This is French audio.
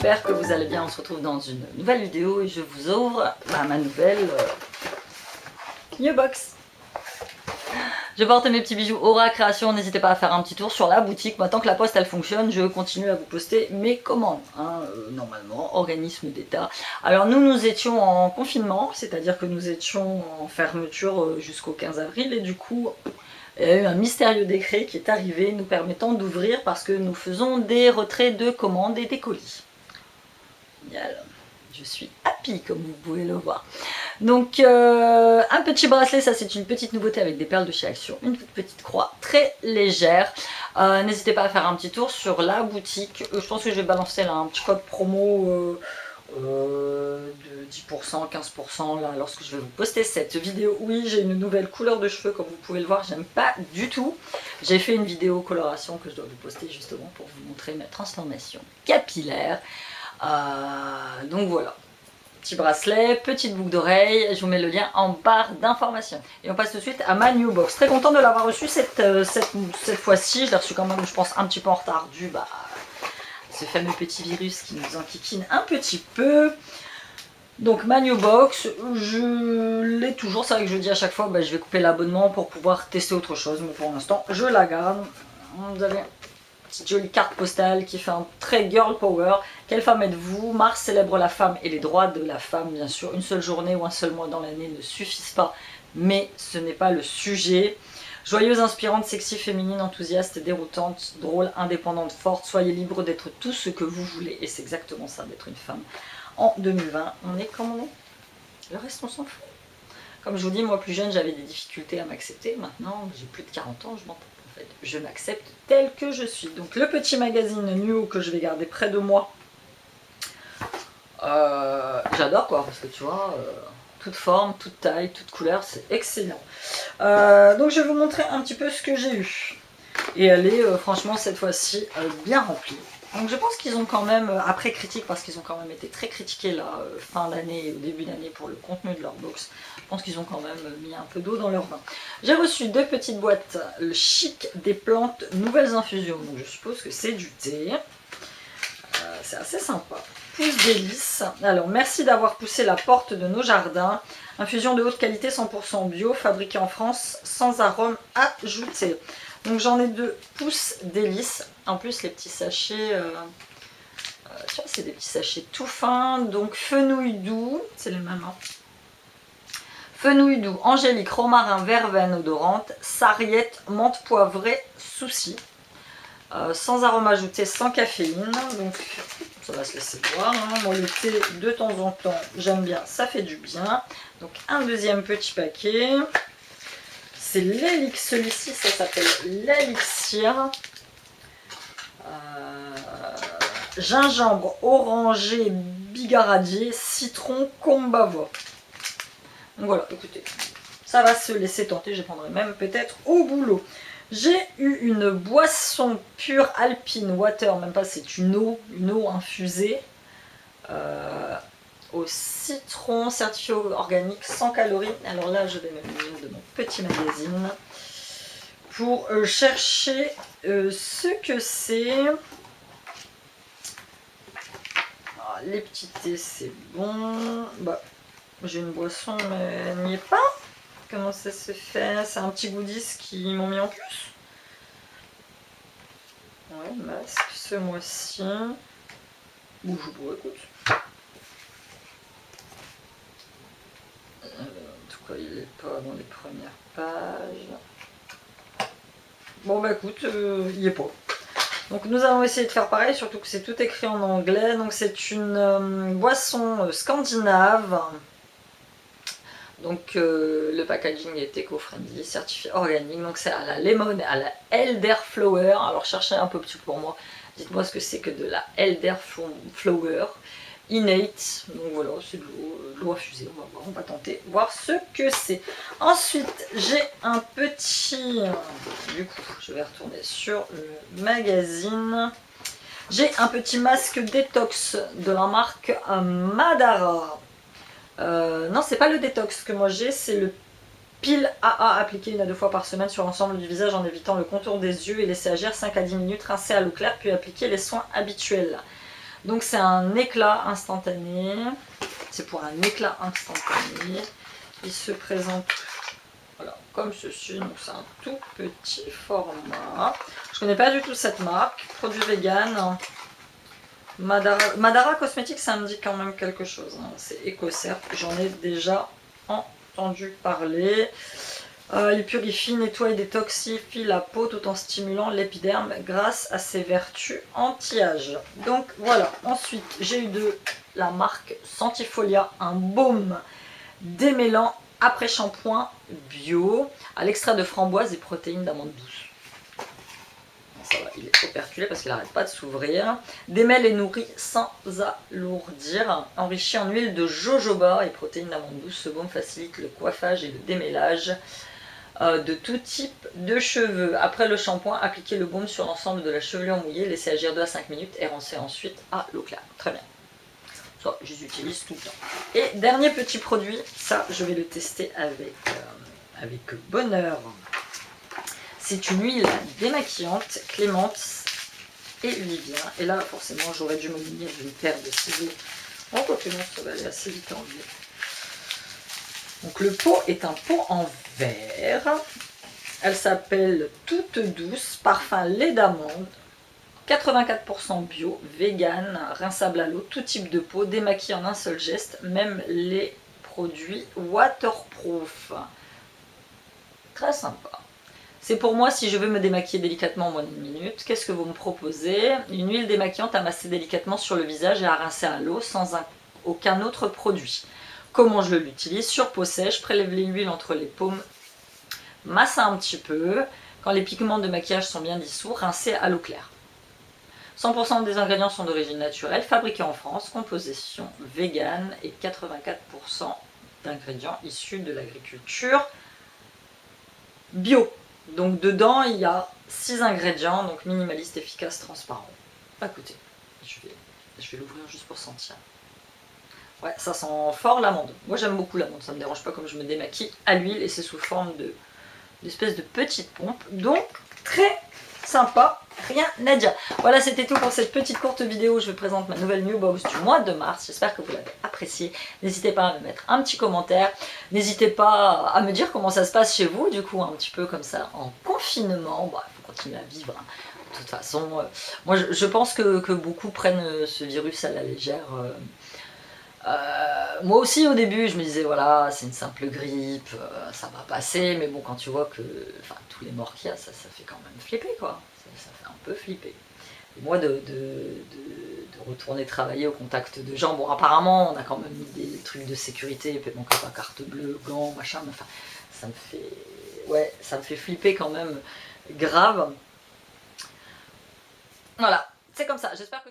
j'espère que vous allez bien. On se retrouve dans une nouvelle vidéo et je vous ouvre ma nouvelle New Box. Je porte mes petits bijoux Aura Création, n'hésitez pas à faire un petit tour sur la boutique. Maintenant que la poste elle fonctionne, je continue à vous poster mes commandes, normalement, organisme d'État. Alors nous étions en confinement, c'est-à-dire que nous étions en fermeture jusqu'au 15 avril et du coup il y a eu un mystérieux décret qui est arrivé nous permettant d'ouvrir parce que nous faisons des retraits de commandes et des colis. Génial. Je suis happy comme vous pouvez le voir. Donc un petit bracelet, ça c'est une petite nouveauté avec des perles de chez Action, une toute petite croix très légère. N'hésitez pas à faire un petit tour sur la boutique. Je pense que je vais balancer là un petit code promo de 10%, 15% là lorsque je vais vous poster cette vidéo. Oui, j'ai une nouvelle couleur de cheveux comme vous pouvez le voir, j'aime pas du tout. J'ai fait une vidéo coloration que je dois vous poster justement pour vous montrer ma transformation capillaire. Donc voilà, petit bracelet, petite boucle d'oreille, je vous mets le lien en barre d'informations. Et on passe tout de suite à ma new box. Très contente de l'avoir reçue cette fois-ci, je l'ai reçue quand même je pense un petit peu en retard dû ce fameux petit virus qui nous enquiquine un petit peu. Donc ma new box, je l'ai toujours, c'est vrai que je dis à chaque fois, je vais couper l'abonnement pour pouvoir tester autre chose, mais pour l'instant je la garde. Vous avez petite jolie carte postale qui fait un très girl power. Quelle femme êtes-vous? Mars célèbre la femme et les droits de la femme, bien sûr. Une seule journée ou un seul mois dans l'année ne suffisent pas, mais ce n'est pas le sujet. Joyeuse, inspirante, sexy, féminine, enthousiaste, déroutante, drôle, indépendante, forte. Soyez libre d'être tout ce que vous voulez. Et c'est exactement ça, d'être une femme. En 2020, on est comme on est. Le reste, on s'en fout. Comme je vous dis, moi plus jeune, j'avais des difficultés à m'accepter. Maintenant, j'ai plus de 40 ans, je m'en fous. Je m'accepte telle que je suis. Donc le petit magazine New que je vais garder près de moi. J'adore quoi, parce que tu vois, toute forme, toute taille, toute couleur, c'est excellent. Donc je vais vous montrer un petit peu ce que j'ai eu. Et elle est franchement cette fois-ci bien remplie. Donc je pense qu'ils ont quand même, après critique, parce qu'ils ont quand même été très critiqués là, fin d'année et au début d'année pour le contenu de leur box, je pense qu'ils ont quand même mis un peu d'eau dans leur vin. J'ai reçu deux petites boîtes, le chic des plantes, nouvelles infusions, donc je suppose que c'est du thé. C'est assez sympa. Pousse délice. Alors merci d'avoir poussé la porte de nos jardins. Infusion de haute qualité 100% bio, fabriquée en France, sans arôme ajouté. Donc j'en ai deux pouces délices. En plus les petits sachets, c'est des petits sachets tout fins. Donc fenouil doux, c'est les mêmes. Fenouil doux, angélique, romarin, verveine odorante, sarriette, menthe poivrée, souci. Sans arôme ajouté, sans caféine. Donc ça va se laisser voir. Moi le thé de temps en temps, j'aime bien, ça fait du bien. Donc un deuxième petit paquet. C'est l'élixir, celui-ci ça s'appelle l'élixir. Gingembre orangé bigaradier, citron combava. Donc voilà, écoutez, ça va se laisser tenter, je prendrai même peut-être au boulot. J'ai eu une boisson pure alpine water, même pas, c'est une eau infusée. Au citron, certifié organique, sans calories. Alors là, je vais me munir de mon petit magazine pour chercher ce que c'est. Les petits thés, c'est bon. J'ai une boisson, mais elle n'y est pas. Comment ça se fait? C'est un petit goodies qu'ils m'ont mis en plus. Ouais, masque ce mois-ci. Bonjour, écoute. En tout cas, il n'est pas dans les premières pages. Bon, écoute, il n'y est pas. Donc, nous allons essayer de faire pareil, surtout que c'est tout écrit en anglais. Donc, c'est une boisson scandinave. Donc, le packaging est éco-friendly, certifié organique. Donc, c'est à la lemon, à la elderflower. Alors, cherchez un peu petit pour moi. Dites-moi ce que c'est que de la elderflower. Innate, donc voilà, c'est de l'eau infusée, on va voir, on va tenter, voir ce que c'est. Ensuite, j'ai un petit, du coup, je vais retourner sur le magazine. J'ai un petit masque détox de la marque Madara. Non, c'est pas le détox que moi j'ai, c'est le Pile AA appliqué 1 à 2 fois par semaine sur l'ensemble du visage en évitant le contour des yeux et laisser agir 5 à 10 minutes, rincer à l'eau claire, puis appliquer les soins habituels. Donc c'est un éclat instantané. C'est pour un éclat instantané. Il se présente voilà, comme ceci. Donc c'est un tout petit format. Je connais pas du tout cette marque. Produit vegan. Madara Cosmetics, ça me dit quand même quelque chose. Hein. C'est EcoCert. J'en ai déjà entendu parler. Il purifie, nettoie et détoxifie la peau tout en stimulant l'épiderme grâce à ses vertus anti-âge. Donc voilà, ensuite j'ai eu de la marque Sentifolia, un baume démêlant après shampoing bio à l'extrait de framboise et protéines d'amande douce. Ça va, il est operculé parce qu'il n'arrête pas de s'ouvrir. Démêle et nourrit sans alourdir. Enrichi en huile de jojoba et protéines d'amande douce, ce baume facilite le coiffage et le démêlage de tout type de cheveux. Après le shampoing, appliquez le baume sur l'ensemble de la chevelure mouillée, laissez agir 2 à 5 minutes et rincez ensuite à l'eau claire. Très bien. Ça, je les utilise tout le temps. Et dernier petit produit, ça je vais le tester avec bonheur. C'est une huile démaquillante, Clémence et Vivien. Et là, forcément, j'aurais dû me munir d'une paire de ciseaux. Oh, quoique non, ça va aller assez vite à enlever. Donc le pot est un pot en verre. Elle s'appelle Toute Douce, parfum lait d'amande, 84% bio, vegan, rinçable à l'eau, tout type de peau, démaquille en un seul geste, même les produits waterproof. Très sympa. C'est pour moi si je veux me démaquiller délicatement en moins d'une minute. Qu'est-ce que vous me proposez? Une huile démaquillante à masser délicatement sur le visage et à rincer à l'eau sans aucun autre produit. Comment je l'utilise? Sur peau sèche, prélève l'huile entre les paumes, masse un petit peu. Quand les pigments de maquillage sont bien dissous, rincez à l'eau claire. 100% des ingrédients sont d'origine naturelle, fabriqués en France, composition vegan et 84% d'ingrédients issus de l'agriculture bio. Donc dedans, il y a 6 ingrédients, donc minimaliste, efficace, transparent. Écoutez, je vais l'ouvrir juste pour sentir. Ouais, ça sent fort l'amande. Moi j'aime beaucoup l'amande, ça me dérange pas comme je me démaquille à l'huile et c'est sous forme d'espèce de petite pompe. Donc très sympa, rien à dire. Voilà, c'était tout pour cette petite courte vidéo où je vous présente ma nouvelle New Box du mois de mars. J'espère que vous l'avez appréciée. N'hésitez pas à me mettre un petit commentaire. N'hésitez pas à me dire comment ça se passe chez vous, du coup, un petit peu comme ça, en confinement. Bon, il faut continuer à vivre. Hein. De toute façon, moi je pense que beaucoup prennent ce virus à la légère. Moi aussi au début je me disais voilà c'est une simple grippe, ça va passer, mais bon quand tu vois que tous les morts qu'il y a, ça fait quand même flipper quoi, ça fait un peu flipper. Et moi de retourner travailler au contact de gens, bon apparemment on a quand même mis des trucs de sécurité, paiement pas carte bleue, gants, machin, mais enfin ça me fait flipper quand même grave. Voilà, c'est comme ça, j'espère que